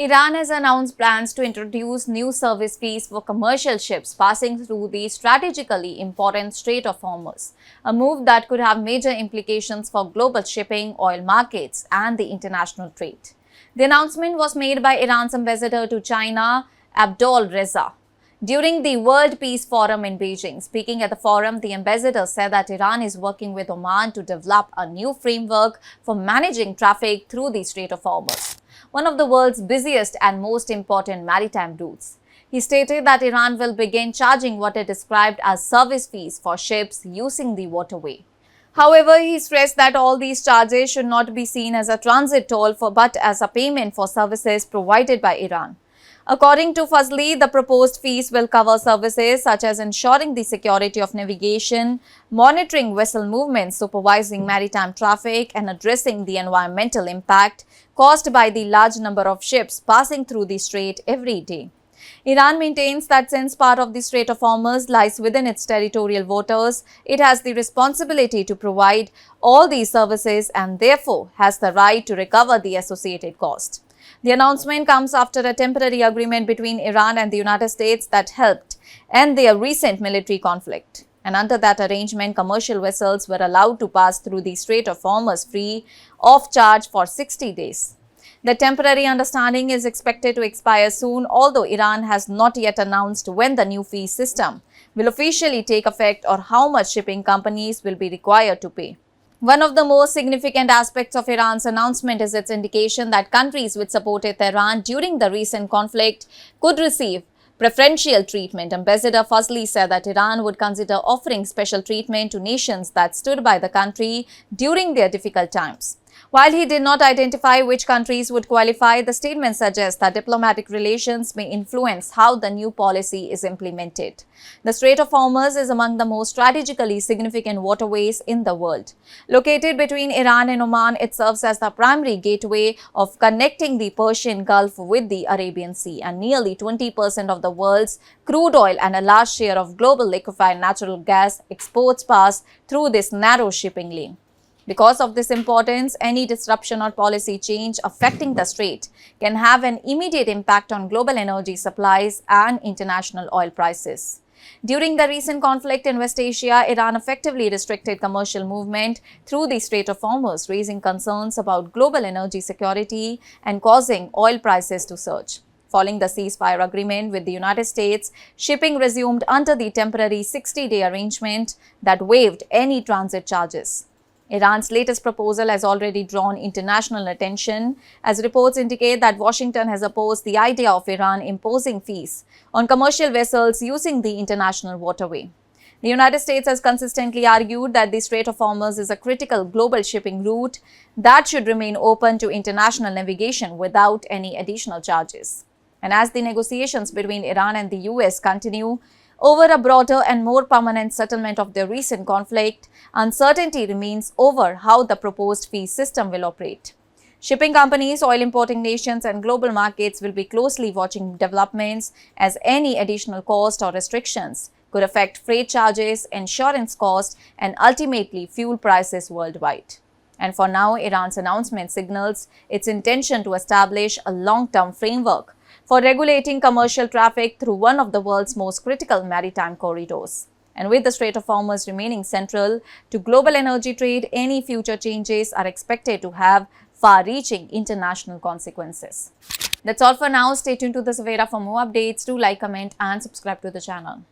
Iran has announced plans to introduce new service fees for commercial ships passing through the strategically important Strait of Hormuz, a move that could have major implications for global shipping, oil markets, and the international trade. The announcement was made by Iran's ambassador to China, Abdol Reza, during the World Peace Forum in Beijing. Speaking at the forum, the ambassador said that Iran is working with Oman to develop a new framework for managing traffic through the Strait of Hormuz, one of the world's busiest and most important maritime routes. He stated that Iran will begin charging what it described as service fees for ships using the waterway. However, he stressed that all these charges should not be seen as a transit toll but as a payment for services provided by Iran. According to Fazli, the proposed fees will cover services such as ensuring the security of navigation, monitoring vessel movements, supervising maritime traffic, and addressing the environmental impact caused by the large number of ships passing through the strait every day. Iran maintains that since part of the Strait of Hormuz lies within its territorial waters, it has the responsibility to provide all these services and therefore has the right to recover the associated cost. The announcement comes after a temporary agreement between Iran and the United States that helped end their recent military conflict. And under that arrangement, commercial vessels were allowed to pass through the Strait of Hormuz free of charge for 60 days. The temporary understanding is expected to expire soon, although Iran has not yet announced when the new fee system will officially take effect or how much shipping companies will be required to pay. One of the most significant aspects of Iran's announcement is its indication that countries which supported Tehran during the recent conflict could receive preferential treatment. Ambassador Fazli said that Iran would consider offering special treatment to nations that stood by the country during their difficult times. While he did not identify which countries would qualify, the statement suggests that diplomatic relations may influence how the new policy is implemented. The Strait of Hormuz is among the most strategically significant waterways in the world. Located between Iran and Oman, it serves as the primary gateway of connecting the Persian Gulf with the Arabian Sea, and nearly 20% of the world's crude oil and a large share of global liquefied natural gas exports pass through this narrow shipping lane. Because of this importance, any disruption or policy change affecting the strait can have an immediate impact on global energy supplies and international oil prices. During the recent conflict in West Asia, Iran effectively restricted commercial movement through the Strait of Hormuz, raising concerns about global energy security and causing oil prices to surge. Following the ceasefire agreement with the United States, shipping resumed under the temporary 60-day arrangement that waived any transit charges. Iran's latest proposal has already drawn international attention, as reports indicate that Washington has opposed the idea of Iran imposing fees on commercial vessels using the international waterway. The United States has consistently argued that the Strait of Hormuz is a critical global shipping route that should remain open to international navigation without any additional charges. And as the negotiations between Iran and the US continue over a broader and more permanent settlement of the recent conflict, uncertainty remains over how the proposed fee system will operate. Shipping companies, oil importing nations, and global markets will be closely watching developments, as any additional cost or restrictions could affect freight charges, insurance costs, and ultimately fuel prices worldwide. And for now, Iran's announcement signals its intention to establish a long-term framework for regulating commercial traffic through one of the world's most critical maritime corridors. And with the Strait of Hormuz remaining central to global energy trade, any future changes are expected to have far-reaching international consequences. That's all for now. Stay tuned to the Savera for more updates. Do like, comment, and subscribe to the channel.